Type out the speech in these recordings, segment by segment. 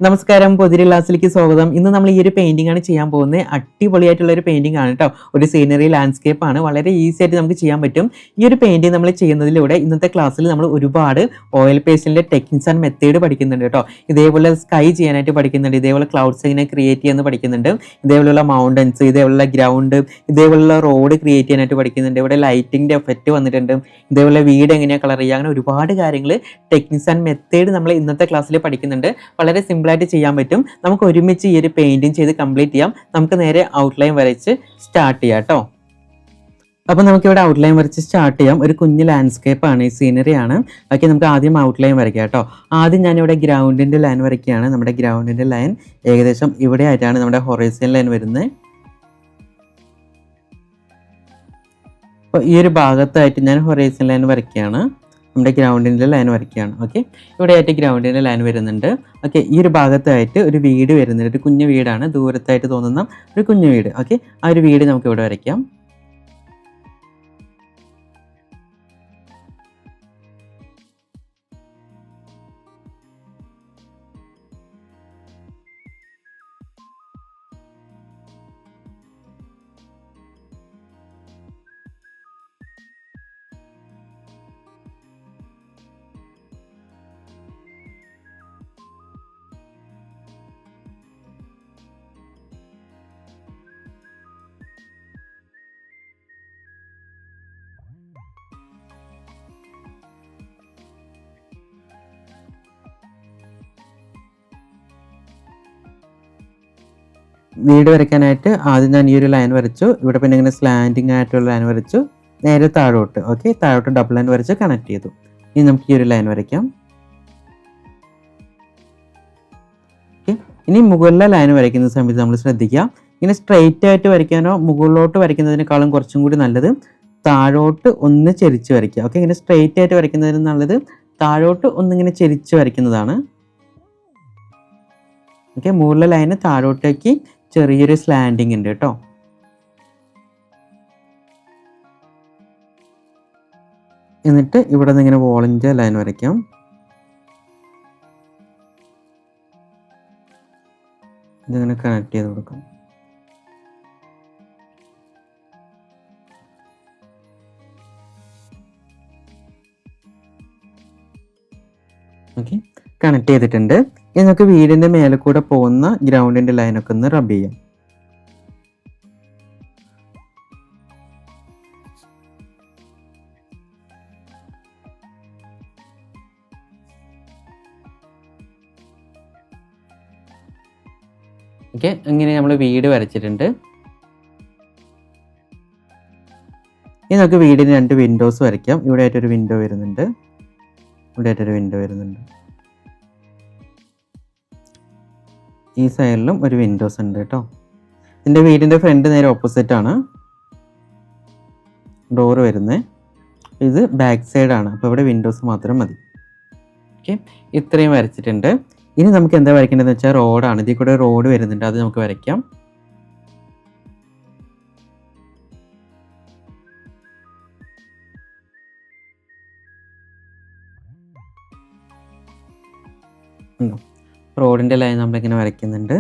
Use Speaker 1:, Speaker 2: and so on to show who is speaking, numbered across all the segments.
Speaker 1: നമസ്കാരം, പുതിയ ക്ലാസ്സിലേക്ക് സ്വാഗതം. ഇന്ന് നമ്മൾ ഈ ഒരു പെയിന്റിംഗ് ആണ് ചെയ്യാൻ പോകുന്നത്. അടിപൊളിയായിട്ടുള്ള ഒരു പെയിന്റിംഗ് ആണ് കേട്ടോ. ഒരു സീനറി ലാൻഡ്സ്കേപ്പ് ആണ്. വളരെ ഈസി ആയിട്ട് നമുക്ക് ചെയ്യാൻ പറ്റും. ഈ ഒരു പെയിന്റിംഗ് നമ്മൾ ചെയ്യുന്നതിലൂടെ ഇന്നത്തെ ക്ലാസ്സിൽ നമ്മൾ ഒരുപാട് ഓയിൽ പേസ്റ്റിന്റെ ടെക്നിക്സ് ആൻഡ് മെത്തേഡ് പഠിക്കുന്നുണ്ട് കേട്ടോ. ഇതേപോലെ സ്കൈ ചെയ്യാനായിട്ട് പഠിക്കുന്നുണ്ട്, ഇതേപോലെ ക്ലൗഡ്സ് എങ്ങനെ ക്രിയേറ്റ് ചെയ്യാന്ന് പഠിക്കുന്നുണ്ട്, ഇതേപോലെയുള്ള മൗണ്ടൻസ്, ഇതേപോലുള്ള ഗ്രൗണ്ട്, ഇതേപോലുള്ള റോഡ് ക്രിയേറ്റ് ചെയ്യാനായിട്ട് പഠിക്കുന്നുണ്ട്. ഇവിടെ ലൈറ്റിംഗിന്റെ എഫക്റ്റ് വന്നിട്ടുണ്ട്, ഇതേപോലെ വീട് എങ്ങനെയാണ് കളർ ചെയ്യുക, അങ്ങനെ ഒരുപാട് കാര്യങ്ങൾ ടെക്നിക്സ് ആൻഡ് മെത്തേഡ് നമ്മൾ ഇന്നത്തെ ക്ലാസ്സിൽ പഠിക്കുന്നുണ്ട്. വളരെ സിമ്പിളായിട്ട് ചെയ്യാൻ പറ്റും. നമുക്ക് ഒരുമിച്ച് ഈ ഒരു പെയിന്റിങ് ചെയ്ത് കംപ്ലീറ്റ് ചെയ്യാം. നമുക്ക് നേരെ ഔട്ട്ലൈൻ വരച്ച് സ്റ്റാർട്ട് ചെയ്യാം കേട്ടോ. അപ്പോൾ നമുക്കിവിടെ ഔട്ട്ലൈൻ വരച്ച് സ്റ്റാർട്ട് ചെയ്യാം. ഒരു കുഞ്ഞ് ലാൻഡ്സ്കേപ്പ് ആണ്, ഈ സീനറി ആണ്. ഓക്കെ, നമുക്ക് ആദ്യം ഔട്ട്ലൈൻ വരയ്ക്കാം കേട്ടോ. ആദ്യം ഞാനിവിടെ ഗ്രൗണ്ടിൻ്റെ ലൈൻ വരയ്ക്കുകയാണ്. നമ്മുടെ ഗ്രൗണ്ടിൻ്റെ ലൈൻ ഏകദേശം ഇവിടെ ആയിട്ടാണ് നമ്മുടെ ഹൊറൈസൺ ലൈൻ വരുന്നത്. അപ്പോൾ ഈ ഒരു ഭാഗത്തായിട്ട് ഞാൻ ഹൊറൈസൺ ലൈൻ വരയ്ക്കുകയാണ്, നമ്മുടെ ഗ്രൗണ്ടിൻ്റെ ലൈൻ വരയ്ക്കുകയാണ്. ഓക്കെ, ഇവിടെ ആയിട്ട് ഗ്രൗണ്ടിൻ്റെ ലൈൻ വരുന്നുണ്ട്. ഓക്കെ, ഈ ഒരു ഭാഗത്തായിട്ട് ഒരു വീട് വരുന്നുണ്ട്. ഒരു കുഞ്ഞു വീടാണ്, ദൂരത്തായിട്ട് തോന്നുന്ന ഒരു കുഞ്ഞു വീട്. ഓക്കെ, ആ ഒരു വീട് നമുക്ക് ഇവിടെ വരയ്ക്കാം. വീട് വരയ്ക്കാനായിട്ട് ആദ്യം ഞാൻ ഈ ഒരു ലൈൻ വരച്ചു. ഇവിടെ പിന്നെ ഇങ്ങനെ സ്ലാൻഡിങ് ആയിട്ടുള്ള ലൈൻ വരച്ചു, നേരെ താഴോട്ട്. ഓക്കെ, താഴോട്ട് ഡബിൾ ലൈൻ വരച്ച് കണക്ട് ചെയ്തു. ഇനി നമുക്ക് ഈ ഒരു ലൈൻ വരയ്ക്കാം. ഓക്കെ, ഇനി മുകളിലെ ലൈൻ വരയ്ക്കുന്ന സമയത്ത് നമ്മൾ ശ്രദ്ധിക്കുക, ഇങ്ങനെ സ്ട്രെയിറ്റ് ആയിട്ട് വരയ്ക്കാനോ മുകളിലോട്ട് വരയ്ക്കുന്നതിനേക്കാളും കുറച്ചും കൂടി നല്ലത് താഴോട്ട് ഒന്ന് ചെരിച്ച് വരയ്ക്കുക. ഓക്കെ, ഇങ്ങനെ സ്ട്രെയിറ്റ് ആയിട്ട് വരയ്ക്കുന്നതിന് നല്ലത് താഴോട്ട് ഒന്നിങ്ങനെ ചെരിച്ച് വരയ്ക്കുന്നതാണ്. ഓക്കെ, മുകളിലെ ലൈന് താഴോട്ടേക്ക് ചെറിയൊരു സ്ലാൻഡിങ് ഉണ്ട് കേട്ടോ. എന്നിട്ട് ഇവിടെ നിന്ന് ഇങ്ങനെ വോളിൻ്റെ ലൈൻ വരയ്ക്കാം. ഇതിങ്ങനെ കണക്ട് ചെയ്ത് കൊടുക്കാം. ഓക്കെ, കണക്ട് ചെയ്തിട്ടുണ്ട്. ഇനി നമുക്ക് വീടിൻ്റെ മേലെ കൂടെ പോകുന്ന ഗ്രൗണ്ടിൻ്റെ ലൈനൊക്കെ ഒന്ന് റബ് ചെയ്യാം. ഓക്കെ, ഇങ്ങനെ നമ്മൾ വീട് വരച്ചിട്ടുണ്ട്. ഇനി നമുക്ക് വീടിന് 2 വിൻഡോസ് വരയ്ക്കാം. ഇവിടെ ആയിട്ടൊരു വിൻഡോ വരുന്നുണ്ട്, ഇവിടെ ആയിട്ടൊരു വിൻഡോ വരുന്നുണ്ട്. ഈ സൈഡിലും ഒരു വിൻഡോസ് ഉണ്ട് കേട്ടോ. എൻ്റെ വീടിൻ്റെ ഫ്രണ്ട് നേരെ ഓപ്പോസിറ്റ് ആണ് ഡോറ് വരുന്നത്. ഇത് ബാക്ക് സൈഡാണ്, അപ്പോൾ ഇവിടെ വിൻഡോസ് മാത്രം മതി. ഓക്കെ, ഇത്രയും വരച്ചിട്ടുണ്ട്. ഇനി നമുക്ക് എന്താ വരയ്ക്കേണ്ടതെന്ന് വെച്ചാൽ റോഡാണ്. ഇതിൽ കൂടെ റോഡ് വരുന്നുണ്ട്, അത് നമുക്ക് വരയ്ക്കാം. റോഡിൻ്റെ ലൈൻ നമ്മളിങ്ങനെ വരയ്ക്കുന്നുണ്ട്.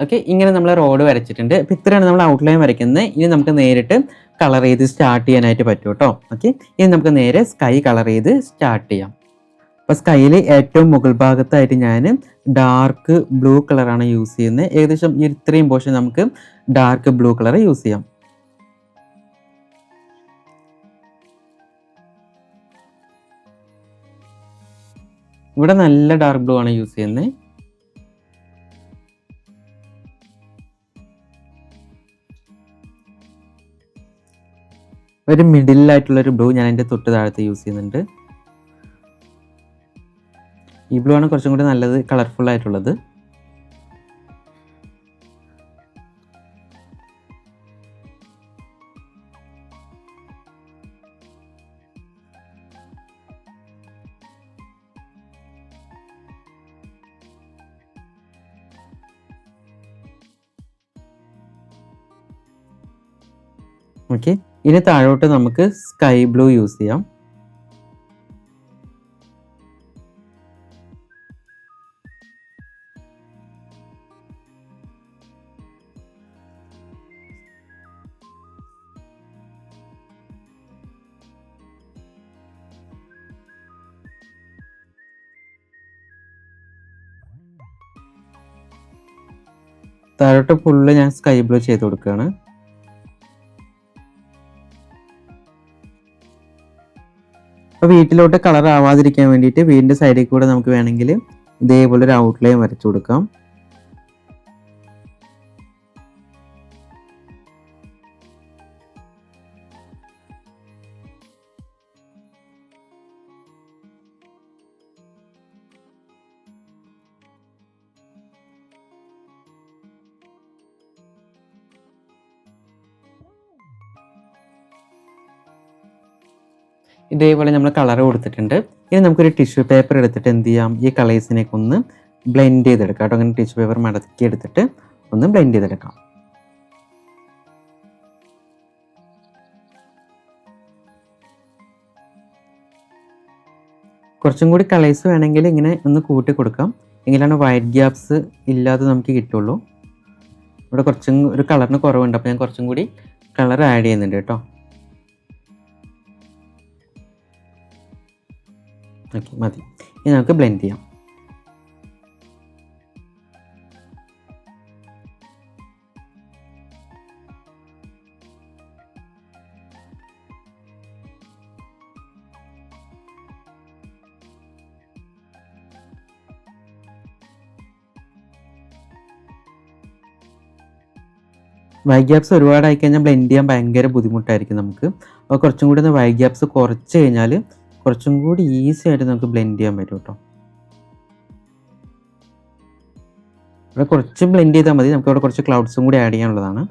Speaker 1: ഓക്കെ, ഇങ്ങനെ നമ്മൾ റോഡ് വരച്ചിട്ടുണ്ട്. അപ്പോൾ ഇത്രയാണ് നമ്മൾ ഔട്ട്ലൈൻ വരയ്ക്കുന്നത്. ഇനി നമുക്ക് നേരിട്ട് കളർ ചെയ്ത് സ്റ്റാർട്ട് ചെയ്യാനായിട്ട് പറ്റും കേട്ടോ. ഓക്കെ, ഇനി നമുക്ക് നേരെ സ്കൈ കളർ ചെയ്ത് സ്റ്റാർട്ട് ചെയ്യാം. അപ്പോൾ സ്കൈയിൽ ഏറ്റവും മുകൾ ഭാഗത്തായിട്ട് ഞാൻ ഡാർക്ക് ബ്ലൂ കളറാണ് യൂസ് ചെയ്യുന്നത്. ഏകദേശം ഈ ഇത്രയും പോർഷൻ നമുക്ക് ഡാർക്ക് ബ്ലൂ കളർ യൂസ് ചെയ്യാം. ഇവിടെ നല്ല ഡാർക്ക് ബ്ലൂ ആണ് യൂസ് ചെയ്യുന്നത്. ഒരു മിഡിലായിട്ടുള്ളൊരു ബ്ലൂ ഞാൻ എൻ്റെ തൊട്ട് താഴത്ത് യൂസ് ചെയ്യുന്നുണ്ട്. ഈ ബ്ലൂ ആണ് കുറച്ചും കൂടി നല്ലത്, കളർഫുൾ ആയിട്ടുള്ളത്. ഓക്കെ, ഇനി താഴോട്ട് നമുക്ക് സ്കൈ ബ്ലൂ യൂസ് ചെയ്യാം. താഴോട്ട് ഫുള്ള് ഞാൻ സ്കൈ ബ്ലൂ ചെയ്ത് കൊടുക്കുകയാണ്. അപ്പോൾ വീട്ടിലോട്ട് കളർ ആവാതിരിക്കാൻ വേണ്ടിയിട്ട് വീടിൻ്റെ സൈഡിൽ കൂടെ നമുക്ക് വേണമെങ്കിൽ ഇതേപോലെ ഒരു ഔട്ട്ലൈൻ വരച്ചു കൊടുക്കാം. ഇതേപോലെ നമ്മൾ കളർ കൊടുത്തിട്ടുണ്ട്. ഇനി നമുക്കൊരു ടിഷ്യൂ പേപ്പർ എടുത്തിട്ട് എന്ത് ചെയ്യാം, ഈ കളേഴ്സിനേക്ക് ഒന്ന് ബ്ലെൻഡ് ചെയ്തെടുക്കാം കേട്ടോ. അങ്ങനെ ടിഷ്യൂ പേപ്പർ മടക്കി എടുത്തിട്ട് ഒന്ന് ബ്ലെൻഡ് ചെയ്തെടുക്കാം. കുറച്ചും കൂടി കളേഴ്സ് വേണമെങ്കിൽ ഇങ്ങനെ ഒന്ന് കൂട്ടി കൊടുക്കാം, എങ്കിലാണ് വൈറ്റ് ഗ്യാപ്സ് ഇല്ലാതെ നമുക്ക് കിട്ടുള്ളൂ. ഇവിടെ കുറച്ചും ഒരു കളറിന് കുറവുണ്ട്, അപ്പോൾ ഞാൻ കുറച്ചും കൂടി കളർ ആഡ് ചെയ്യുന്നുണ്ട് കേട്ടോ. ഓക്കെ, മതി. ഇനി നമുക്ക് ബ്ലെൻഡ് ചെയ്യാം. വൈറ്റ് ഗ്യാപ്സ് ഒരുപാടായി കഴിഞ്ഞാൽ ബ്ലെൻഡ് ചെയ്യാൻ ഭയങ്കര ബുദ്ധിമുട്ടായിരിക്കും നമുക്ക്. അപ്പോൾ കുറച്ചും കൂടി ഒന്ന് വൈറ്റ് ഗ്യാപ്സ് കുറച്ച് കഴിഞ്ഞാൽ കുറച്ചും കൂടി ഈസി ആയിട്ട് നമുക്ക് ബ്ലെൻഡ് ചെയ്യാൻ പറ്റും കേട്ടോ. ഇവിടെ കുറച്ച് ബ്ലെൻഡ് ചെയ്താൽ മതി, നമുക്ക് ഇവിടെ കുറച്ച് ക്ലൗഡ്സും കൂടി ആഡ് ചെയ്യാനുള്ളതാണ്.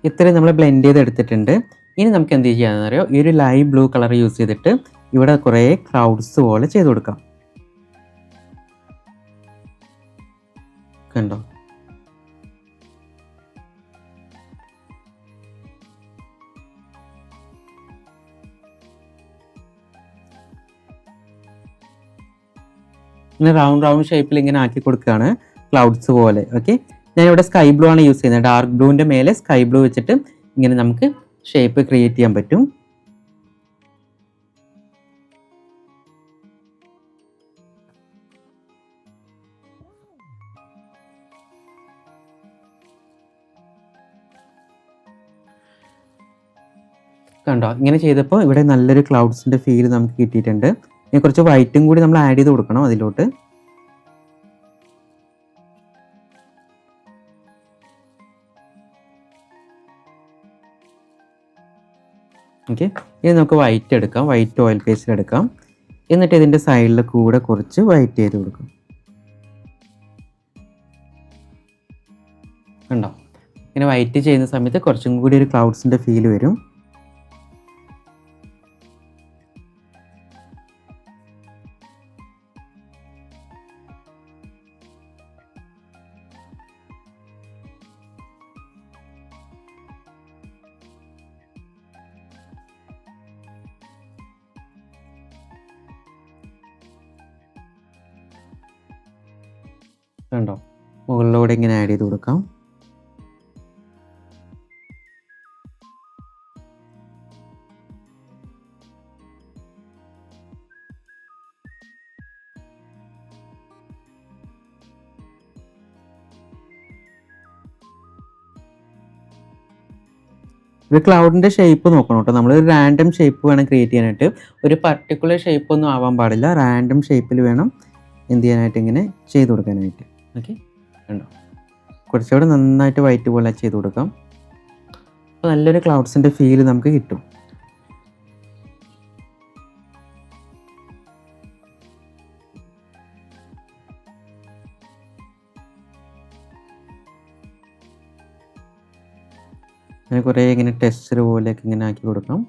Speaker 1: ഇത്രയും നമ്മൾ ബ്ലെൻഡ് ചെയ്ത് എടുത്തിട്ടുണ്ട്. ഇനി നമുക്ക് എന്ത് ചെയ്യാമെന്ന് അറിയോ, ഈ ഒരു ലൈറ്റ് ബ്ലൂ കളർ യൂസ് ചെയ്തിട്ട് ഇവിടെ കുറേ ക്ലൗഡ്സ് പോലെ ചെയ്ത് കൊടുക്കാം. കണ്ടോ? ഇങ്ങനെ റൗണ്ട് ഷേപ്പിൽ ഇങ്ങനെ ആക്കി കൊടുക്കുകയാണ്, ക്ലൗഡ്സ് പോലെ. ഓക്കെ, ഞാനിവിടെ സ്കൈ ബ്ലൂ ആണ് യൂസ് ചെയ്യുന്നത്. ഡാർക്ക് ബ്ലൂവിൻ്റെ മേലെ സ്കൈ ബ്ലൂ വെച്ചിട്ട് ഇങ്ങനെ നമുക്ക് ഷേപ്പ് ക്രിയേറ്റ് ചെയ്യാൻ പറ്റും. കണ്ടോ? ഇങ്ങനെ ചെയ്തപ്പോൾ ഇവിടെ നല്ലൊരു ക്ലൗഡ്സിൻ്റെ ഫീൽ നമുക്ക് കിട്ടിയിട്ടുണ്ട്. ഇനി കുറച്ച് വൈറ്റും കൂടി നമ്മൾ ആഡ് ചെയ്ത് കൊടുക്കണം അതിലോട്ട്. ഓക്കെ, ഇനി നമുക്ക് വൈറ്റ് എടുക്കാം, വൈറ്റ് ഓയിൽ പേസ്റ്റ് എടുക്കാം. എന്നിട്ട് ഇതിൻ്റെ സൈഡിൽ കൂടെ കുറച്ച് വൈറ്റ് ചെയ്ത് കൊടുക്കും. കണ്ടോ? ഇങ്ങനെ വൈറ്റ് ചെയ്യുന്ന സമയത്ത് കുറച്ചും കൂടി ഒരു ക്ലൗഡ്സിൻ്റെ ഫീൽ വരും. കണ്ടോ? മുകളിലൂടെ ഇങ്ങനെ ആഡ് ചെയ്ത് കൊടുക്കാം. ഒരു ക്ലൗഡിൻ്റെ ഷേപ്പ് നോക്കണം കേട്ടോ. നമ്മൾ ഒരു റാൻഡം ഷേപ്പ് വേണം ക്രിയേറ്റ് ചെയ്യാനായിട്ട്. ഒരു പർട്ടിക്കുലർ ഷേപ്പ് ഒന്നും ആവാൻ പാടില്ല, റാൻഡം ഷേപ്പിൽ വേണം എന്ത് ചെയ്യാനായിട്ട്, ഇങ്ങനെ ചെയ്ത് കൊടുക്കാനായിട്ട്. ഓക്കെ, കണ്ടോ? കുറച്ചുകൂടെ നന്നായിട്ട് വൈറ്റ് പോലെ ചെയ്ത് കൊടുക്കാം. അപ്പോൾ നല്ലൊരു ക്ലൗഡ്സിൻ്റെ ഫീൽ നമുക്ക് കിട്ടും. അങ്ങനെ കുറേ ഇങ്ങനെ ടെക്സ്ചർ പോലെയൊക്കെ ഇങ്ങനെ ആക്കി കൊടുക്കാം.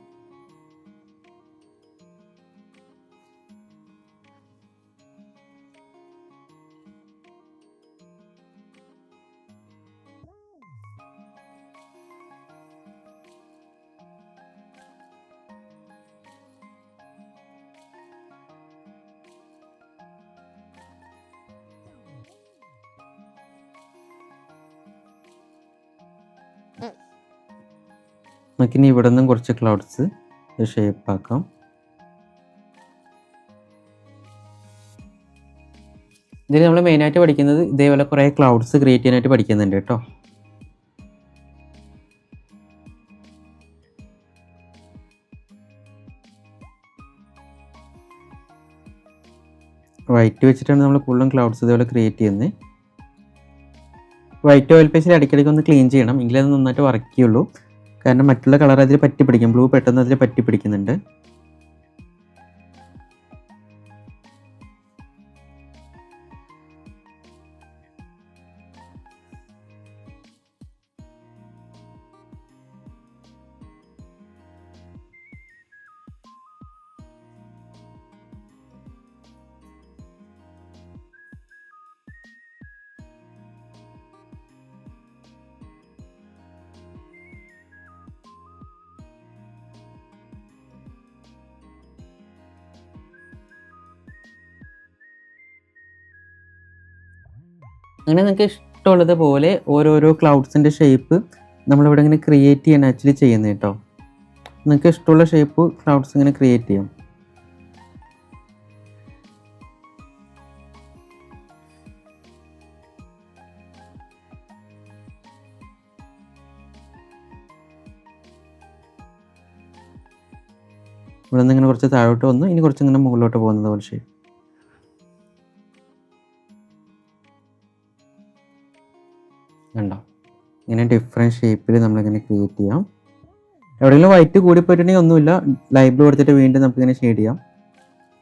Speaker 1: നമുക്കിനി ഇവിടെ നിന്നും കുറച്ച് ക്ലൗഡ്സ് ഷേപ്പ് ആക്കാം. ഇതിൽ നമ്മൾ മെയിനായിട്ട് പഠിക്കുന്നത് ഇതേപോലെ കുറേ ക്ലൗഡ്സ് ക്രിയേറ്റ് ചെയ്യാനായിട്ട് പഠിക്കുന്നുണ്ട് കേട്ടോ. വൈറ്റ് വെച്ചിട്ടാണ് നമ്മൾ കൂടുതലും ക്ലൗഡ്സ് ഇതേപോലെ ക്രിയേറ്റ് ചെയ്യുന്നത്. വൈറ്റ് ഓയിൽ പേസ്റ്റിൽ ഇടയ്ക്കിടയ്ക്ക് ഒന്ന് ക്ലീൻ ചെയ്യണം, എങ്കിലേ അത് നന്നായിട്ട് വർക്ക് ചെയ്യുള്ളൂ. കാരണം മറ്റുള്ള കളർ അതിൽ പറ്റി പിടിക്കും, ബ്ലൂ പെട്ടെന്ന് അതിൽ പറ്റി പിടിക്കുന്നുണ്ട്. അങ്ങനെ നിങ്ങൾക്ക് ഇഷ്ടമുള്ളത് പോലെ ഓരോരോ ക്ലൗഡ്സിൻ്റെ ഷേപ്പ് നമ്മളിവിടെ ഇങ്ങനെ ക്രിയേറ്റ് ചെയ്യാൻ ആക്ച്വലി ചെയ്യുന്നത് കേട്ടോ. നിങ്ങൾക്ക് ഇഷ്ടമുള്ള ഷേപ്പ് ക്ലൗഡ്സ് ഇങ്ങനെ ക്രിയേറ്റ് ചെയ്യാം. ഇവിടെ നിന്ന് ഇങ്ങനെ കുറച്ച് താഴോട്ട് വന്നു, ഇനി കുറച്ച് ഇങ്ങനെ മുകളിലോട്ട് പോകുന്നത് പോലെ ഷേപ്പ്. കണ്ടോ, ഇങ്ങനെ ഡിഫറെൻറ്റ് ഷേപ്പിൽ നമ്മളിങ്ങനെ ക്രിയേറ്റ് ചെയ്യാം. എവിടെയെങ്കിലും വൈറ്റ് കൂടി പോയിട്ടുണ്ടെങ്കിൽ ഒന്നുമില്ല, ലൈറ്റ് ബ്ലൂ എടുത്തിട്ട് വീണ്ടും നമുക്കിങ്ങനെ ഷെയ്ഡ് ചെയ്യാം.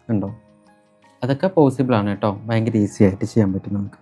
Speaker 1: കണ്ടോ, അതൊക്കെ പോസിബിളാണ് കേട്ടോ, ഭയങ്കര ഈസി ആയിട്ട് ചെയ്യാൻ പറ്റും നമുക്ക്.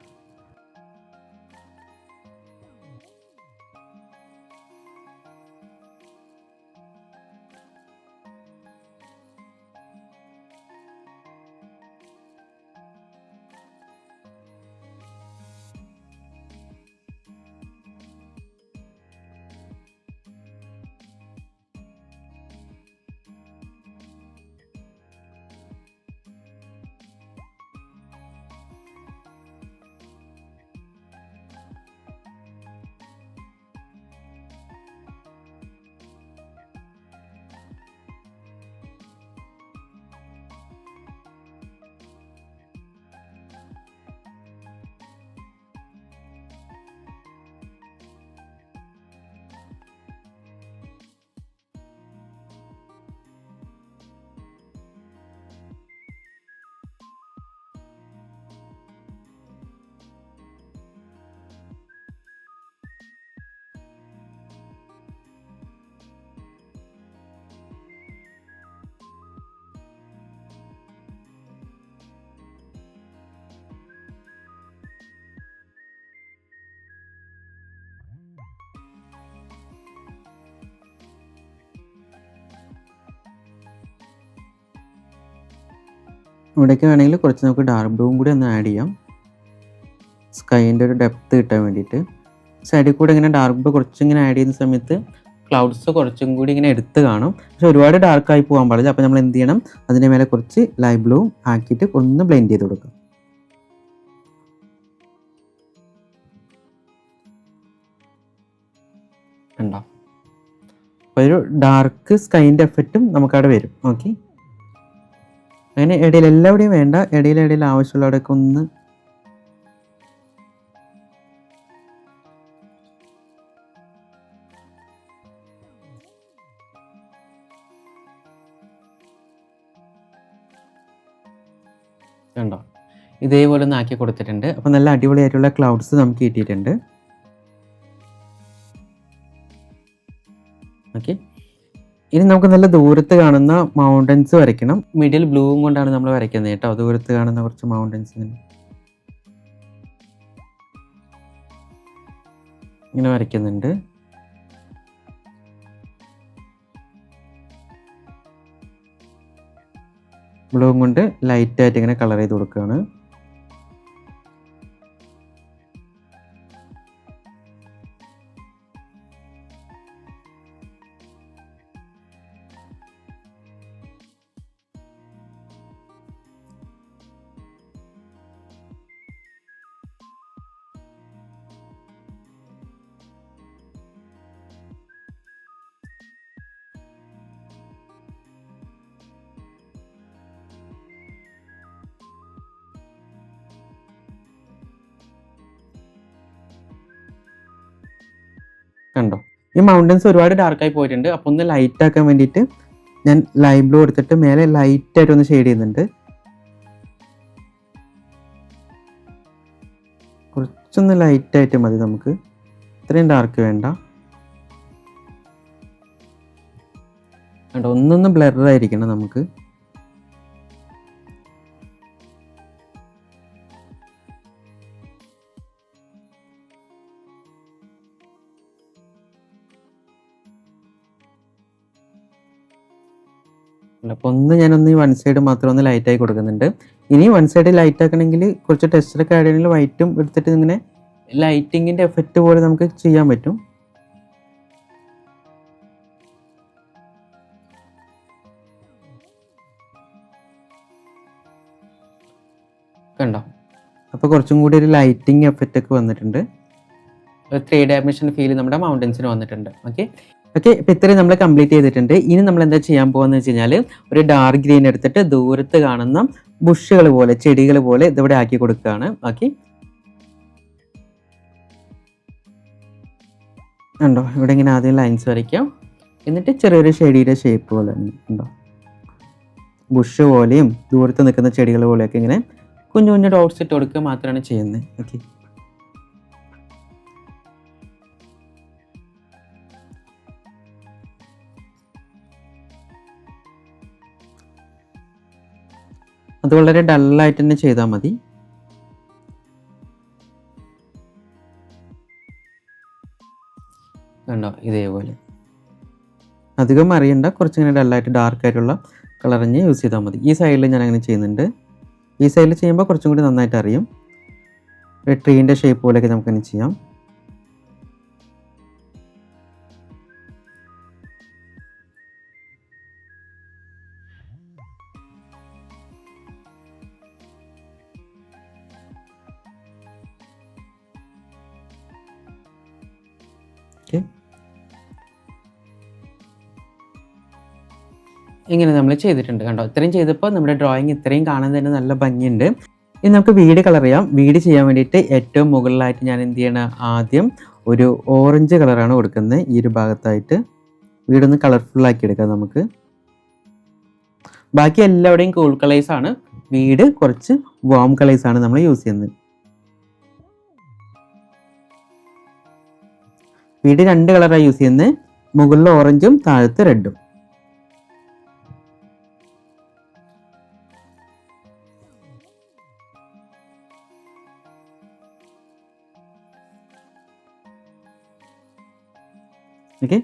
Speaker 1: ഇവിടേക്ക് വേണമെങ്കിൽ കുറച്ച് നമുക്ക് ഡാർക്ക് ബ്ലൂവും കൂടി ഒന്ന് ആഡ് ചെയ്യാം, സ്കൈൻ്റെ ഒരു ഡെപ്ത് കിട്ടാൻ വേണ്ടിയിട്ട്. സൈഡിൽ കൂടെ ഇങ്ങനെ ഡാർക്ക് ബ്ലൂ കുറച്ചിങ്ങനെ ആഡ് ചെയ്യുന്ന സമയത്ത് ക്ലൗഡ്സ് കുറച്ചും കൂടി ഇങ്ങനെ എടുത്ത് കാണും, പക്ഷെ ഒരുപാട് ഡാർക്കായി പോകാൻ പാടില്ല. അപ്പോൾ നമ്മൾ എന്ത് ചെയ്യണം, അതിൻ്റെ മേലെ കുറച്ച് ലൈറ്റ് ബ്ലൂ ആക്കിയിട്ട് ഒന്ന് ബ്ലെൻഡ് ചെയ്ത് കൊടുക്കാം. ഉണ്ടോ, അപ്പോൾ ഒരു ഡാർക്ക് സ്കൈൻ്റെ എഫക്റ്റും നമുക്കവിടെ വരും. ഓക്കെ, അങ്ങനെ ഇടയിൽ എല്ലാവിടെയും വേണ്ട, ഇടയിൽ ആവശ്യമുള്ളവിടെയൊക്കെ ഒന്ന് കണ്ടോ, ഇതേപോലെ ഒന്ന് ആക്കി കൊടുത്തിട്ടുണ്ട്. അപ്പോൾ നല്ല അടിപൊളിയായിട്ടുള്ള ക്ലൗഡ്സ് നമുക്ക് കിട്ടിയിട്ടുണ്ട്. ഓക്കെ, ഇനി നമുക്ക് നല്ല ദൂരത്ത് കാണുന്ന മൗണ്ടൻസ് വരയ്ക്കണം. മിഡിൽ ബ്ലൂവും കൊണ്ടാണ് നമ്മൾ വരയ്ക്കുന്നത് കേട്ടോ, ദൂരത്ത് കാണുന്ന കുറച്ച് മൗണ്ടൻസ് ഇങ്ങനെ വരയ്ക്കുന്നുണ്ട്. ബ്ലൂവും കൊണ്ട് ലൈറ്റായിട്ട് ഇങ്ങനെ കളർ ചെയ്ത് കൊടുക്കുകയാണ്. കണ്ടോ, ഈ മൗണ്ടൻസ് ഒരുപാട് ഡാർക്കായി പോയിട്ടുണ്ട്. അപ്പോൾ ഒന്ന് ലൈറ്റ് ആക്കാൻ വേണ്ടിയിട്ട് ഞാൻ ലൈറ്റ് ബ്ലൂ എടുത്തിട്ട് മേലെ ലൈറ്റായിട്ട് ഒന്ന് ഷെയ്ഡ് ചെയ്യുന്നുണ്ട്. കുറച്ചൊന്ന് ലൈറ്റായിട്ട് മതി നമുക്ക്, ഇത്രയും ഡാർക്ക് വേണ്ട. കണ്ടോ, ഒന്നൊന്ന് ബ്ലറായിരിക്കണം നമുക്ക്. അപ്പോൾ ഞാനൊന്ന് ഈ വൺ സൈഡ് മാത്രം ഒന്ന് ലൈറ്റായി കൊടുക്കുന്നുണ്ട്. ഇനി വൺ സൈഡ് ലൈറ്റ് ആക്കണമെങ്കിൽ കുറച്ച് ടെക്സ്ചറൊക്കെ ആഡ് ചെയ്യണമെങ്കിൽ വൈറ്റും എടുത്തിട്ട് ഇങ്ങനെ ലൈറ്റിങ്ങിൻ്റെ എഫക്റ്റ് പോലെ നമുക്ക് ചെയ്യാൻ പറ്റും. കണ്ടോ, അപ്പോൾ കുറച്ചും കൂടി ഒരു ലൈറ്റിംഗ് എഫക്റ്റ് ഒക്കെ വന്നിട്ടുണ്ട്. ഒരു 3 ഡയമെൻഷൻ ഫീൽ നമ്മുടെ മൗണ്ടൻസിന് വന്നിട്ടുണ്ട്. ഓക്കെ, ഇപ്പോൾ ഇത്രയും നമ്മൾ കംപ്ലീറ്റ് ചെയ്തിട്ടുണ്ട്. ഇനി നമ്മൾ എന്താ ചെയ്യാൻ പോകുന്നത് വെച്ച് കഴിഞ്ഞാൽ ഒരു ഡാർക്ക് ഗ്രീൻ എടുത്തിട്ട് ദൂരത്ത് കാണുന്ന ബുഷുകൾ പോലെ, ചെടികൾ പോലെ ഇതിവിടെ ആക്കി കൊടുക്കുകയാണ്. ഓക്കെ, ഉണ്ടോ, ഇവിടെ ഇങ്ങനെ ആദ്യം ലൈൻസ് വരയ്ക്കാം. എന്നിട്ട് ചെറിയൊരു ചെടിയുടെ ഷേപ്പ് പോലെ ഉണ്ടോ, ബുഷ് പോലെയും ദൂരത്ത് നിൽക്കുന്ന ചെടികൾ പോലെയൊക്കെ ഇങ്ങനെ കുഞ്ഞു കുഞ്ഞു ഡോട്ട്സ് ഇട്ട് കൊടുക്കുക മാത്രമാണ് ചെയ്യുന്നത്. ഓക്കെ, അത് വളരെ ഡള്ളായിട്ട് തന്നെ ചെയ്താൽ മതി. കണ്ടോ, ഇതേപോലെ അധികം അറിയണ്ട, കുറച്ചിങ്ങനെ ഡള്ളായിട്ട് ഡാർക്കായിട്ടുള്ള കളറിഞ്ഞ് യൂസ് ചെയ്താൽ മതി. ഈ സൈഡിൽ ഞാൻ അങ്ങനെ ചെയ്യുന്നുണ്ട്. ഈ സൈഡിൽ ചെയ്യുമ്പോൾ കുറച്ചും കൂടി നന്നായിട്ട് അറിയും. ഒരു ട്രീൻ്റെ ഷേപ്പ് പോലെയൊക്കെ നമുക്കങ്ങനെ ചെയ്യാം. ഓക്കെ, ഇങ്ങനെ നമ്മൾ ചെയ്തിട്ടുണ്ട്. കണ്ടോ, ഇത്രയും ചെയ്തപ്പോൾ നമ്മുടെ ഡ്രോയിങ് ഇത്രയും കാണാൻ തന്നെ നല്ല ഭംഗിയുണ്ട്. ഇനി നമുക്ക് വീട് കളർ ചെയ്യാം. വീട് ചെയ്യാൻ വേണ്ടിയിട്ട് ഏറ്റവും മുകളിലായിട്ട് ഞാൻ എന്ത് ചെയ്യണം, ആദ്യം ഒരു ഓറഞ്ച് കളറാണ് കൊടുക്കുന്നത്. ഈ ഒരു ഭാഗത്തായിട്ട് വീടൊന്ന് കളർഫുള്ളാക്കി എടുക്കാം നമുക്ക്. ബാക്കി എല്ലാവിടെയും കൂൾ കളേഴ്സാണ്, വീട് കുറച്ച് വാം കളേഴ്സാണ് നമ്മൾ യൂസ് ചെയ്യുന്നത്. വീട് 2 കളറാണ് യൂസ് ചെയ്യുന്നത്, മുകളിൽ ഓറഞ്ചും താഴത്ത് റെഡും. ഓക്കെ,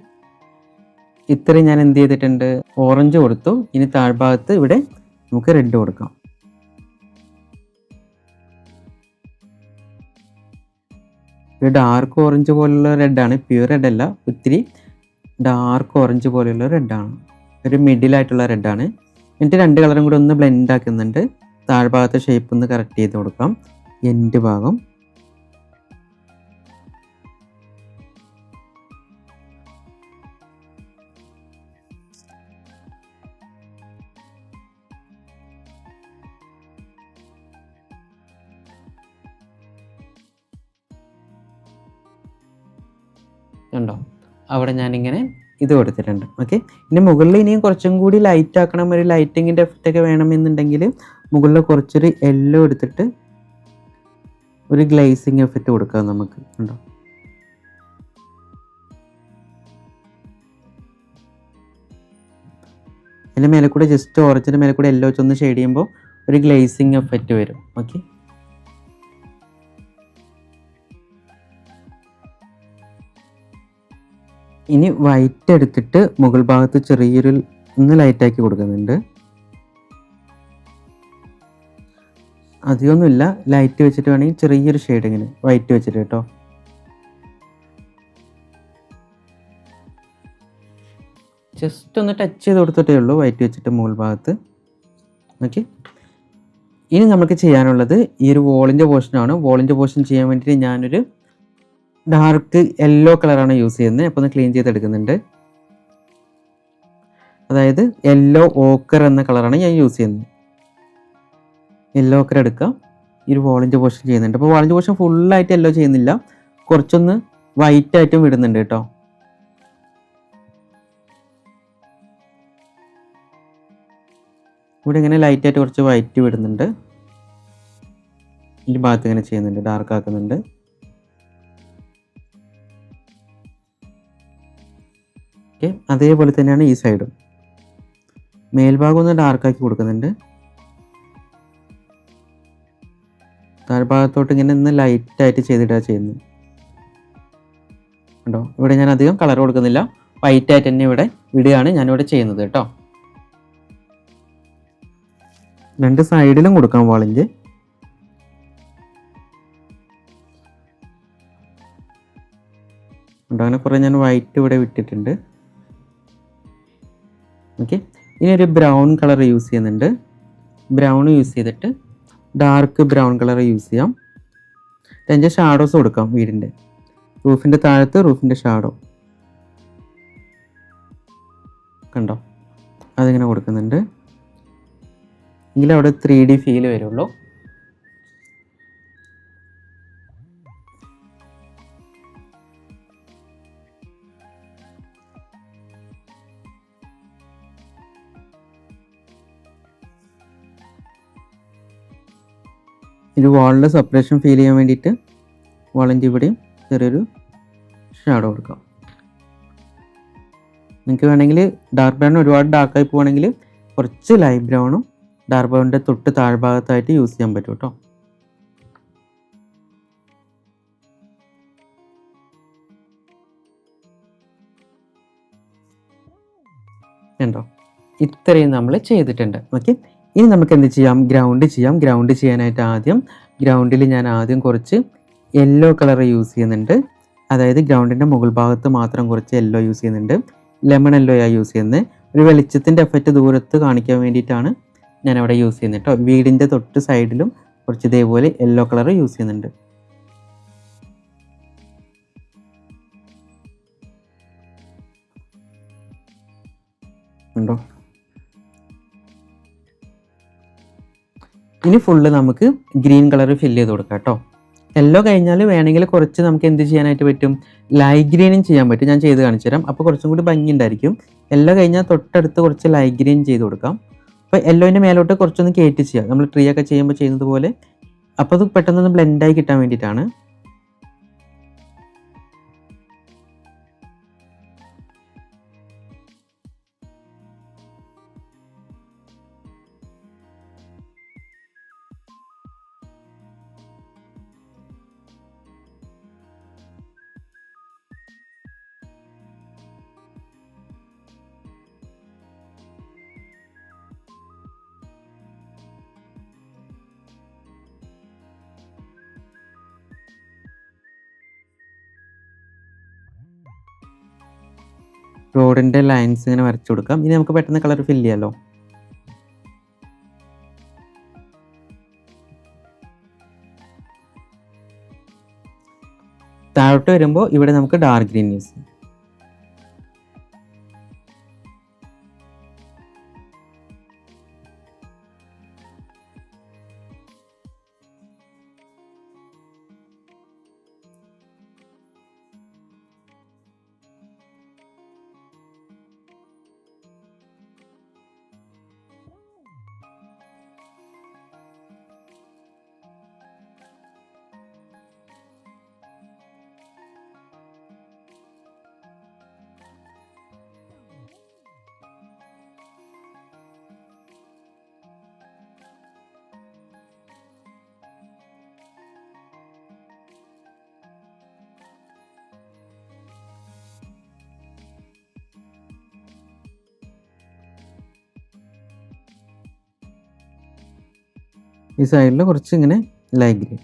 Speaker 1: ഇത്രയും ഞാൻ എന്ത് ചെയ്തിട്ടുണ്ട്, ഓറഞ്ച് കൊടുത്തു. ഇനി താഴ്ഭാഗത്ത് ഇവിടെ നമുക്ക് റെഡ് കൊടുക്കാം. ഇത് ഡാർക്ക് ഓറഞ്ച് പോലുള്ള റെഡാണ്, പ്യൂർ റെഡ് അല്ല, ഒത്തിരി ഡാർക്ക് ഓറഞ്ച് പോലെയുള്ള റെഡാണ്, ഒരു മിഡിലായിട്ടുള്ള റെഡാണ്. എന്നിട്ട് 2 കളറും കൂടി ഒന്ന് ബ്ലെൻഡ് ആക്കുന്നുണ്ട്. താഴ്ഭാഗത്തെ ഷേപ്പ് ഒന്ന് കറക്റ്റ് ചെയ്ത് കൊടുക്കാം. എൻഡ് ഭാഗം ഉണ്ടോ, അവിടെ ഞാനിങ്ങനെ ഇത് കൊടുത്തിട്ടുണ്ട്. ഓക്കെ, ഇനി മുകളിൽ ഇനിയും കുറച്ചും കൂടി ലൈറ്റ് ആക്കണം, ഒരു ലൈറ്റിങ്ങിൻ്റെ എഫക്റ്റ് ഒക്കെ വേണമെന്നുണ്ടെങ്കിൽ മുകളിൽ കുറച്ചൊരു യെല്ലോ എടുത്തിട്ട് ഒരു ഗ്ലേസിങ് എഫക്റ്റ് കൊടുക്കാം നമുക്ക്. ഉണ്ടോ, അതിൻ്റെ മേലെ കൂടെ ജസ്റ്റ് ഓറഞ്ചിൻ്റെ മേലെ കൂടെ യെല്ലോ വെച്ചൊന്ന് ഷെയ്ഡ് ചെയ്യുമ്പോൾ ഒരു ഗ്ലേസിങ് എഫക്റ്റ് വരും. ഓക്കെ, ഇനി വൈറ്റ് എടുത്തിട്ട് മുകൾ ഭാഗത്ത് ചെറിയൊരു ഒന്ന് ലൈറ്റാക്കി കൊടുക്കുന്നുണ്ട്. അധികമൊന്നുമില്ല, ലൈറ്റ് വെച്ചിട്ട് വേണമെങ്കിൽ ചെറിയൊരു ഷെയ്ഡ് ഇങ്ങനെ വൈറ്റ് വെച്ചിട്ട് കേട്ടോ. ജസ്റ്റ് ഒന്ന് ടച്ച് ചെയ്ത് കൊടുത്തിട്ടേ ഉള്ളൂ വൈറ്റ് വെച്ചിട്ട് മുകൾ ഭാഗത്ത്. ഓക്കെ, ഇനി നമുക്ക് ചെയ്യാനുള്ളത് ഈ ഒരു വോളിൻ്റെ പോർഷനാണ്. വോളിൻ്റെ പോർഷൻ ചെയ്യാൻ വേണ്ടിയിട്ട് ഞാനൊരു ഡാർക്ക് യെല്ലോ കളറാണ് യൂസ് ചെയ്യുന്നത്. അപ്പോൾ ഒന്ന് ക്ലീൻ ചെയ്തെടുക്കുന്നുണ്ട്. അതായത് യെല്ലോ ഓക്കർ എന്ന കളറാണ് ഞാൻ യൂസ് ചെയ്യുന്നത്. യെല്ലോ ഓക്കർ എടുക്കുക, ഈ ഒരു വോളിൻ്റെ പോർഷൻ ചെയ്യുന്നുണ്ട്. അപ്പോൾ വോളിൻ്റെ പോർഷൻ ഫുള്ളായിട്ട് യെല്ലോ ചെയ്യുന്നില്ല, കുറച്ചൊന്ന് വൈറ്റ് ആയിട്ടും വിടുന്നുണ്ട് കേട്ടോ. ഇവിടെ ഇങ്ങനെ ലൈറ്റായിട്ട് കുറച്ച് വൈറ്റ് വിടുന്നുണ്ട്, ഈ ഭാഗത്ത് ഇങ്ങനെ ചെയ്യുന്നുണ്ട്, ഡാർക്ക് ആക്കുന്നുണ്ട്. ഓക്കെ, അതേപോലെ തന്നെയാണ് ഈ സൈഡും. മേൽഭാഗം ഒന്ന് ഡാർക്കാക്കി കൊടുക്കുന്നുണ്ട്, താഴ്ഭാഗത്തോട്ട് ഇങ്ങനെ ഒന്ന് ലൈറ്റായിട്ട് ചെയ്തിട്ടാണ് ചെയ്യുന്നത് കേട്ടോ. ഇവിടെ ഞാൻ അധികം കളർ കൊടുക്കുന്നില്ല, വൈറ്റായിട്ട് തന്നെ ഇവിടെ വിടുകയാണ് ഞാനിവിടെ ചെയ്യുന്നത് കേട്ടോ. രണ്ട് സൈഡിലും കൊടുക്കാം വാളിഞ്ച്. അങ്ങനെ കുറേ ഞാൻ വൈറ്റ് ഇവിടെ വിട്ടിട്ടുണ്ട്. ഓക്കെ, ഇനി ഒരു ബ്രൗൺ കളർ യൂസ് ചെയ്യുന്നുണ്ട്. ബ്രൗൺ യൂസ് ചെയ്തിട്ട് ഡാർക്ക് ബ്രൗൺ കളർ യൂസ് ചെയ്യാം. അതിൻ്റെ ഷാഡോസ് കൊടുക്കാം. വീടിൻ്റെ റൂഫിൻ്റെ താഴത്ത് റൂഫിൻ്റെ ഷാഡോ കണ്ടോ, അതിങ്ങനെ കൊടുക്കുന്നുണ്ട്. എങ്കിലും അവിടെ 3D ഫീൽ വരുള്ളൂ. ഇത് വാളിൻ്റെ സെപ്പറേഷൻ ഫീൽ ചെയ്യാൻ വേണ്ടിയിട്ട് വാളിൻ്റെ ഇവിടെയും ചെറിയൊരു ഷാഡോ കൊടുക്കാം. നിങ്ങൾക്ക് വേണമെങ്കിൽ ഡാർക്ക് ബ്രൗൺ ഒരുപാട് ഡാർക്കായി പോവുകയാണെങ്കിൽ കുറച്ച് ലൈറ്റ് ബ്രൗണും ഡാർക്ക് ബ്രൗണിൻ്റെ തൊട്ട് താഴ്ഭാഗത്തായിട്ട് യൂസ് ചെയ്യാൻ പറ്റും കേട്ടോ. ഉണ്ടോ, ഇത്രയും നമ്മൾ ചെയ്തിട്ടുണ്ട്. ഓക്കെ, ഇനി നമുക്ക് എന്ത് ചെയ്യാം, ഗ്രൗണ്ട് ചെയ്യാം. ഗ്രൗണ്ട് ചെയ്യാനായിട്ട് ഗ്രൗണ്ടിൽ ഞാൻ ആദ്യം കുറച്ച് യെല്ലോ കളർ യൂസ് ചെയ്യുന്നുണ്ട്. അതായത് ഗ്രൗണ്ടിൻ്റെ മുകൾ ഭാഗത്ത് മാത്രം കുറച്ച് യെല്ലോ യൂസ് ചെയ്യുന്നുണ്ട്. ലെമൺ യെല്ലോയാണ് യൂസ് ചെയ്യുന്നത്. ഒരു വെളിച്ചത്തിൻ്റെ എഫക്റ്റ് ദൂരത്ത് കാണിക്കാൻ വേണ്ടിയിട്ടാണ് ഞാൻ അവിടെ യൂസ് ചെയ്യുന്നത് കേട്ടോ. വീടിൻ്റെ തൊട്ട് സൈഡിലും കുറച്ച് ഇതേപോലെ യെല്ലോ കളർ യൂസ് ചെയ്യുന്നുണ്ട്. ഉണ്ടോ, ഇനി ഫുള്ള് നമുക്ക് ഗ്രീൻ കളർ ഫില്ല് ചെയ്ത് കൊടുക്കാം കേട്ടോ. യെല്ലോ കഴിഞ്ഞാൽ വേണമെങ്കിൽ കുറച്ച് നമുക്ക് എന്ത് ചെയ്യാനായിട്ട് പറ്റും, ലൈറ്റ് ഗ്രീനും ചെയ്യാൻ പറ്റും. ഞാൻ ചെയ്ത് കാണിച്ചു തരാം, അപ്പോൾ കുറച്ചും കൂടി ഭംഗി ഉണ്ടായിരിക്കും. യെല്ലോ കഴിഞ്ഞാൽ തൊട്ടടുത്ത് കുറച്ച് ലൈറ്റ് ഗ്രീൻ ചെയ്ത് കൊടുക്കാം. അപ്പോൾ യെല്ലോൻ്റെ മേലോട്ട് കുറച്ചൊന്ന് കയറ്റി ചെയ്യാം, നമ്മൾ ട്രീ ഒക്കെ ചെയ്യുമ്പോൾ ചെയ്യുന്നത് പോലെ. അപ്പോൾ അത് പെട്ടെന്നൊന്ന് ബ്ലെൻഡായി കിട്ടാൻ വേണ്ടിയിട്ടാണ്. റോഡിൻ്റെ ലൈൻസ് ഇങ്ങനെ വരച്ചു കൊടുക്കാം. ഇനി നമുക്ക് പെട്ടെന്ന് കളർ ഫില്ല് ചെയ്യാമല്ലോ. താഴോട്ട് വരുമ്പോൾ ഇവിടെ നമുക്ക് ഡാർക്ക് ഗ്രീൻ യൂസ് ചെയ്യാം. ഈ സൈഡിൽ കുറച്ച് ഇങ്ങനെ ലൈറ്റ് ഗ്രീൻ.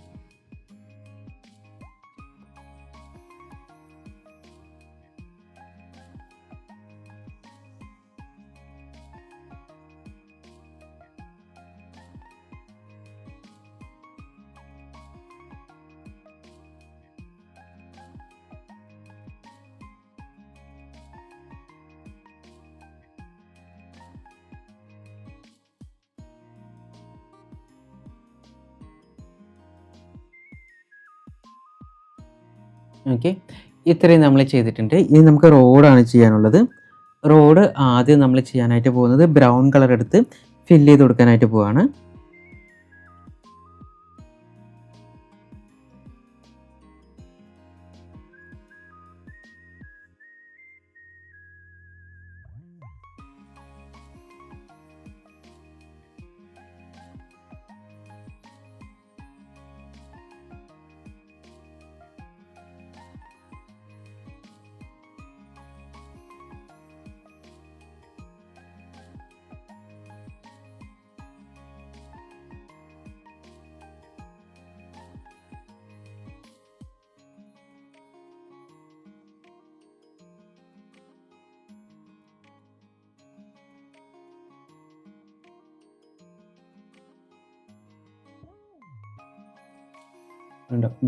Speaker 1: ഓക്കെ, ഇത്രയും നമ്മൾ ചെയ്തിട്ടുണ്ട്. ഇനി നമുക്ക് റോഡാണ് ചെയ്യാനുള്ളത്. റോഡ് ആദ്യം നമ്മൾ ചെയ്യാനായിട്ട് പോകുന്നത് ബ്രൗൺ കളർ എടുത്ത് ഫില്ല് ചെയ്ത് കൊടുക്കാനായിട്ട് പോവാണ്.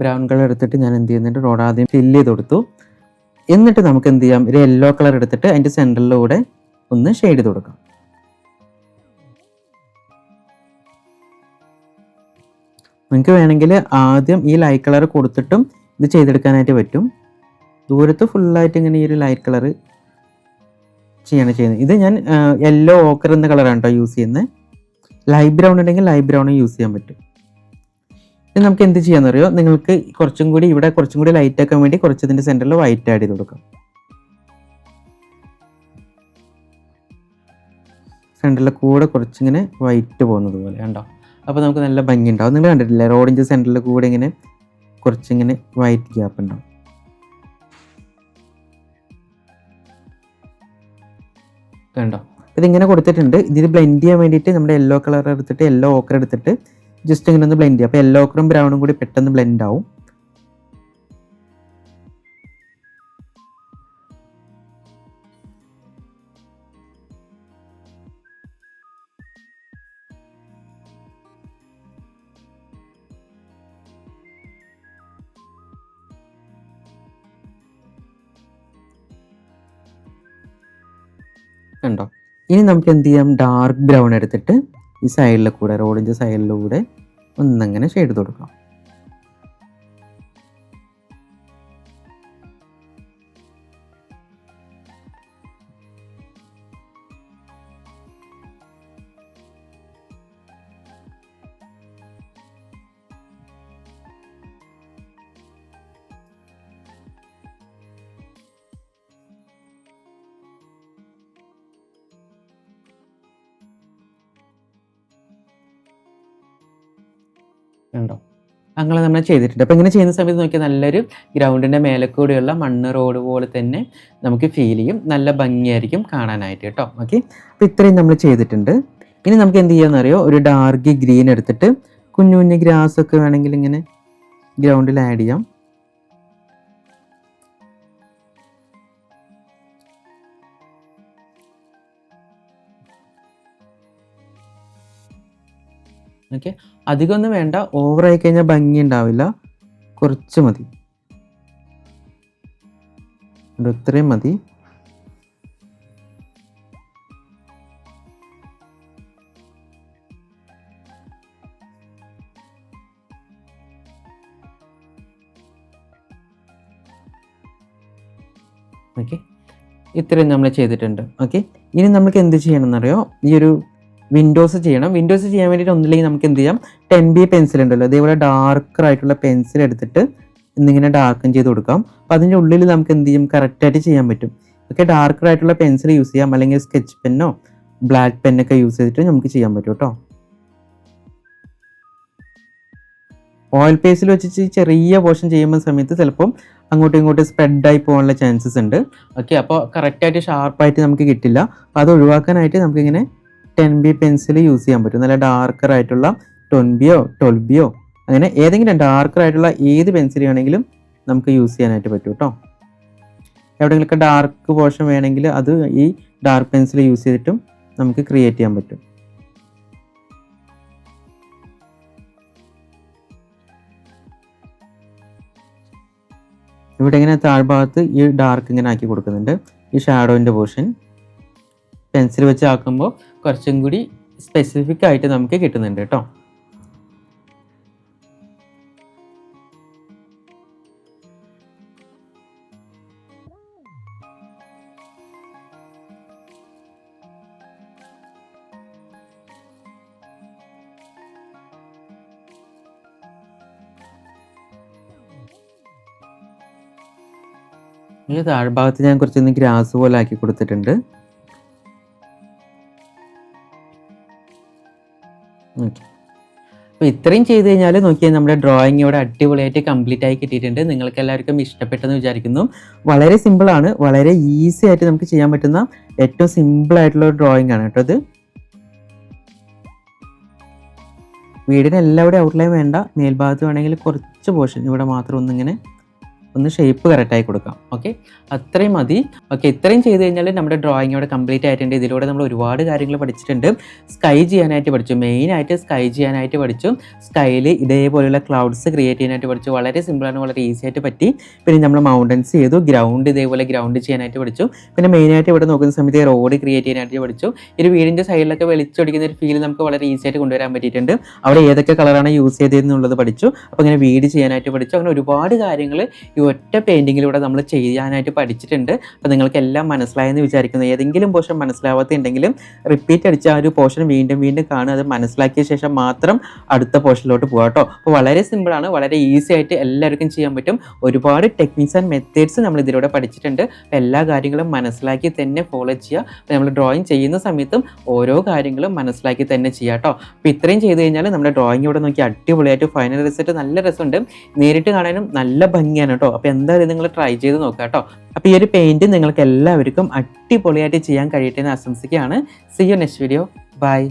Speaker 1: ബ്രൗൺ കളർ എടുത്തിട്ട് ഞാൻ എന്ത് ചെയ്യുന്നുണ്ട്, റോഡ് ആദ്യം ഫില്ല് ചെയ്ത് കൊടുത്തു. എന്നിട്ട് നമുക്ക് എന്ത് ചെയ്യാം, ഒരു യെല്ലോ കളർ എടുത്തിട്ട് അതിൻ്റെ സെൻറ്ററിലൂടെ ഒന്ന് ഷെയ്ഡ് ചെയ്ത് കൊടുക്കാം. നിങ്ങൾക്ക് വേണമെങ്കിൽ ആദ്യം ഈ ലൈറ്റ് കളർ കൊടുത്തിട്ടും ഇത് ചെയ്തെടുക്കാനായിട്ട് പറ്റും. ദൂരത്ത് ഫുള്ളായിട്ട് ഇങ്ങനെ ഈ ഒരു ലൈറ്റ് കളർ ചെയ്യുന്നത്. ഇത് ഞാൻ യെല്ലോ ഓക്കർ എന്ന കളറാണ് കേട്ടോ യൂസ് ചെയ്യുന്നത്. ലൈറ്റ് ബ്രൗൺ ഉണ്ടെങ്കിൽ ലൈറ്റ് ബ്രൗൺ യൂസ് ചെയ്യാൻ പറ്റും. ഇത് നമുക്ക് എന്ത് ചെയ്യാമെന്നറിയോ, നിങ്ങൾക്ക് കുറച്ചും കൂടി ഇവിടെ കുറച്ചും കൂടി ലൈറ്റ് ആക്കാൻ വേണ്ടി കുറച്ച് ഇതിൻ്റെ സെൻറ്ററിൽ വൈറ്റ് ആഡ് ചെയ്ത് കൊടുക്കാം. സെൻറ്ററിൽ കൂടെ കുറച്ചിങ്ങനെ വൈറ്റ് പോകുന്നത് പോലെ കണ്ടോ. അപ്പോൾ നമുക്ക് നല്ല ഭംഗി ഉണ്ടാവും. നിങ്ങൾ കണ്ടിട്ടില്ലേ, റോഡിൻ്റെ സെൻറ്ററിൽ കൂടെ ഇങ്ങനെ കുറച്ചിങ്ങനെ വൈറ്റ് ഗ്യാപ്പ് ഉണ്ടാവും. കണ്ടോ, ഇതിങ്ങനെ കൊടുത്തിട്ടുണ്ട്. ഇതിൽ ബ്ലെൻഡ് ചെയ്യാൻ വേണ്ടിയിട്ട് നമ്മുടെ യെല്ലോ കളർ എടുത്തിട്ട് യെല്ലോ ഓക്കർ എടുത്തിട്ട് ജസ്റ്റ് ഇങ്ങനെ ഒന്ന് ബ്ലെൻഡ് ചെയ്യാം. അപ്പോൾ യെല്ലോ ഓക്കറും ബ്രൗണും കൂടി പെട്ടെന്ന് ബ്ലെൻഡ് ആവും. കണ്ടോ, ഇനി നമുക്ക് എന്ത് ചെയ്യാം, ഡാർക്ക് ബ്രൗൺ എടുത്തിട്ട് ഈ സൈഡിൽ കൂടെ റോഡിൻ്റെ സൈഡിലൂടെ ഒന്നങ്ങനെ ഷെയ്ഡ് കൊടുക്കാം. കണ്ടോ, അങ്ങനെ നമ്മൾ ചെയ്തിട്ടുണ്ട്. അപ്പോൾ ഇങ്ങനെ ചെയ്യുന്ന സമയത്ത് നോക്കിയാൽ നല്ലൊരു ഗ്രൗണ്ടിൻ്റെ മേലെ കൂടെയുള്ള മണ്ണ് റോഡ് പോലെ തന്നെ നമുക്ക് ഫീൽ ചെയ്യും. നല്ല ഭംഗിയായിരിക്കും കാണാനായിട്ട് കേട്ടോ. ഓക്കെ, അപ്പോൾ ഇത്രയും നമ്മൾ ചെയ്തിട്ടുണ്ട്. ഇനി നമുക്ക് എന്ത് ചെയ്യാമെന്നറിയോ, ഒരു ഡാർക്ക് ഗ്രീൻ എടുത്തിട്ട് കുഞ്ഞു കുഞ്ഞു ഗ്രാസ് ഒക്കെ വേണമെങ്കിൽ ഇങ്ങനെ ഗ്രൗണ്ടിൽ ആഡ് ചെയ്യാം. ഓക്കെ, അധികമൊന്നും വേണ്ട, ഓവറായി കഴിഞ്ഞാൽ ഭംഗി ഉണ്ടാവില്ല. കുറച്ച് മതി, ഇത്രയും മതി. ഓക്കെ, ഇത്രയും നമ്മൾ ചെയ്തിട്ടുണ്ട്. ഓക്കെ, ഇനി നമുക്ക് എന്ത് ചെയ്യണമെന്നറിയോ, ഈ ഒരു വിൻഡോസ് ചെയ്യണം. വിൻഡോസ് ചെയ്യാൻ വേണ്ടിയിട്ട് ഒന്നില്ലെങ്കിൽ നമുക്ക് എന്ത് ചെയ്യാം, 10B പെൻസിൽ ഉണ്ടല്ലോ, അതേപോലെ ഡാർക്കർ ആയിട്ടുള്ള പെൻസിൽ എടുത്തിട്ട് ഇന്നിങ്ങനെ ഡാർക്കൻ ചെയ്ത് കൊടുക്കാം. അപ്പോൾ അതിൻ്റെ ഉള്ളിൽ നമുക്ക് എന്ത് ചെയ്യും, കറക്റ്റായിട്ട് ചെയ്യാൻ പറ്റും. ഓക്കെ, ഡാർക്കർ ആയിട്ടുള്ള പെൻസിൽ യൂസ് ചെയ്യാം, അല്ലെങ്കിൽ സ്കെച്ച് പെന്നോ ബ്ലാക്ക് പെന്നൊക്കെ യൂസ് ചെയ്തിട്ട് നമുക്ക് ചെയ്യാൻ പറ്റും കേട്ടോ. ഓയിൽ പേസ്റ്റിൽ വെച്ച് ചെറിയ പോർഷൻ ചെയ്യുന്ന സമയത്ത് ചിലപ്പം അങ്ങോട്ടും ഇങ്ങോട്ടും സ്പ്രെഡായി പോകാനുള്ള ചാൻസസ് ഉണ്ട്. ഓക്കെ, അപ്പോൾ കറക്റ്റായിട്ട് ഷാർപ്പായിട്ട് നമുക്ക് കിട്ടില്ല. അപ്പോൾ അത് ഒഴിവാക്കാനായിട്ട് നമുക്കിങ്ങനെ 10B പെൻസിൽ യൂസ് ചെയ്യാൻ പറ്റും. നല്ല ഡാർക്കർ ആയിട്ടുള്ള 10Bയോ 12Bയോ അങ്ങനെ ഏതെങ്കിലും ഡാർക്കർ ആയിട്ടുള്ള ഏത് പെൻസിൽ വേണമെങ്കിലും നമുക്ക് യൂസ് ചെയ്യാനായിട്ട് പറ്റും കേട്ടോ. എവിടെയെങ്കിലുമൊക്കെ ഡാർക്ക് പോർഷൻ വേണമെങ്കിൽ അത് ഈ ഡാർക്ക് പെൻസിൽ യൂസ് ചെയ്തിട്ടും നമുക്ക് ക്രിയേറ്റ് ചെയ്യാൻ പറ്റും. ഇവിടെ ഇങ്ങനെ താഴ്ഭാഗത്ത് ഈ ഡാർക്ക് ഇങ്ങനെ ആക്കി കൊടുക്കുന്നുണ്ട്. ഈ ഷാഡോയിൻ്റെ പോർഷൻ പെൻസിൽ വെച്ച് ആക്കുമ്പോൾ കുറച്ചും കൂടി സ്പെസിഫിക് ആയിട്ട് നമുക്ക് കിട്ടുന്നുണ്ട് കേട്ടോ. ഈ താഴ്ഭാഗത്ത് ഞാൻ കുറച്ചൊന്ന് ഗ്രാസ് പോലെ ആക്കി കൊടുത്തിട്ടുണ്ട്. ഓക്കെ. അപ്പോൾ ഇത്രയും ചെയ്ത് കഴിഞ്ഞാൽ നോക്കിയാൽ നമ്മുടെ ഡ്രോയിങ് ഇവിടെ അടിപൊളിയായിട്ട് കംപ്ലീറ്റ് ആയി കിട്ടിയിട്ടുണ്ട്. നിങ്ങൾക്ക് എല്ലാവർക്കും ഇഷ്ടപ്പെട്ടെന്ന് വിചാരിക്കുന്നു. വളരെ സിമ്പിളാണ്, വളരെ ഈസി ആയിട്ട് നമുക്ക് ചെയ്യാൻ പറ്റുന്ന ഏറ്റവും സിമ്പിൾ ആയിട്ടുള്ള ഒരു ഡ്രോയിങ് ആണ് കേട്ടോ ഇത്. വീടിന് എല്ലാവിടെയും ഔട്ട്ലൈൻ വേണ്ട, മേൽഭാഗത്ത് വേണമെങ്കിൽ കുറച്ച് പോർഷൻ ഇവിടെ മാത്രം ഒന്നിങ്ങനെ ഒന്ന് ഷേപ്പ് കറക്റ്റായി കൊടുക്കാം. ഓക്കെ, അത്രയും മതി. ഓക്കെ, ഇത്രയും ചെയ്ത് കഴിഞ്ഞാൽ നമ്മുടെ ഡ്രോയിങ് ഇവിടെ കംപ്ലീറ്റ് ആയിട്ടുണ്ട്. ഇതിലൂടെ നമ്മൾ ഒരുപാട് കാര്യങ്ങൾ പഠിച്ചിട്ടുണ്ട്. സ്കൈ ചെയ്യാനായിട്ട് പഠിച്ചു, മെയിനായിട്ട് സ്കൈ ചെയ്യാനായിട്ട് പഠിച്ചു. സ്കൈയിൽ ഇതേപോലെയുള്ള ക്ലൗഡ്സ് ക്രിയേറ്റ് ചെയ്യാനായിട്ട് പഠിച്ചു. വളരെ സിമ്പിളാണ്, വളരെ ഈസി ആയിട്ട് പറ്റി. പിന്നെ നമ്മൾ മൗണ്ടൻസ് ചെയ്തു, ഗ്രൗണ്ട് ഇതേപോലെ ഗ്രൗണ്ട് ചെയ്യാനായിട്ട് പഠിച്ചു. പിന്നെ മെയിനായിട്ട് ഇവിടെ നോക്കുന്ന സമയത്ത് റോഡ് ക്രിയേറ്റ് ചെയ്യാനായിട്ട് പഠിച്ചു. ഈ ഒരു വീടിൻ്റെ സൈഡിലൊക്കെ വെളിച്ചൊടിക്കുന്ന ഒരു ഫീൽ നമുക്ക് വളരെ ഈസി ആയിട്ട് കൊണ്ടുവരാൻ പറ്റിയിട്ടുണ്ട്. അവിടെ ഏതൊക്കെ കളറാണ് യൂസ് ചെയ്തതെന്നുള്ളത് പഠിച്ചു. അപ്പോൾ ഇങ്ങനെ വീട് ചെയ്യാനായിട്ട് പഠിച്ചു. അങ്ങനെ ഒരുപാട് കാര്യങ്ങൾ ഈ ഒറ്റ പെയിൻറ്റിങ്ങിലൂടെ നമ്മൾ ചെയ്യാനായിട്ട് പഠിച്ചിട്ടുണ്ട്. അപ്പോൾ നിങ്ങൾക്ക് എല്ലാം മനസ്സിലായെന്ന് വിചാരിക്കുന്നു. ഏതെങ്കിലും പോർഷൻ മനസ്സിലാവാത്തുണ്ടെങ്കിലും റിപ്പീറ്റ് അടിച്ച ആ ഒരു പോർഷൻ വീണ്ടും വീണ്ടും കാണുക. അത് മനസ്സിലാക്കിയ ശേഷം മാത്രം അടുത്ത പോർഷനിലോട്ട് പോകാം കേട്ടോ. അപ്പോൾ വളരെ സിമ്പിളാണ്, വളരെ ഈസി ആയിട്ട് എല്ലാവർക്കും ചെയ്യാൻ പറ്റും. ഒരുപാട് ടെക്നിക്സ് ആൻഡ് മെത്തേഡ്സ് നമ്മൾ ഇതിലൂടെ പഠിച്ചിട്ടുണ്ട്. അപ്പോൾ എല്ലാ കാര്യങ്ങളും മനസ്സിലാക്കി തന്നെ ഫോളോ ചെയ്യുക. അപ്പോൾ നമ്മൾ ഡ്രോയിങ് ചെയ്യുന്ന സമയത്തും ഓരോ കാര്യങ്ങളും മനസ്സിലാക്കി തന്നെ ചെയ്യുക കേട്ടോ. അപ്പോൾ ഇത്രയും ചെയ്ത് കഴിഞ്ഞാൽ നമ്മുടെ ഡ്രോയിങ് ഇവിടെ നോക്കി അടിപൊളിയായിട്ട് ഫൈനൽ റിസൾട്ട് നല്ല രസമുണ്ട്. നേരിട്ട് കാണാനും നല്ല ഭംഗിയാണ് കേട്ടോ. അപ്പോൾ എന്തായാലും നിങ്ങൾ ട്രൈ ചെയ്ത് നോക്കുക കേട്ടോ. അപ്പോൾ ഈ ഒരു പെയിൻറ് നിങ്ങൾക്ക് എല്ലാവർക്കും അടിപൊളിയായിട്ട് ചെയ്യാൻ കഴിയട്ടെ എന്ന് ആശംസിക്കുകയാണ്. See you next video. By.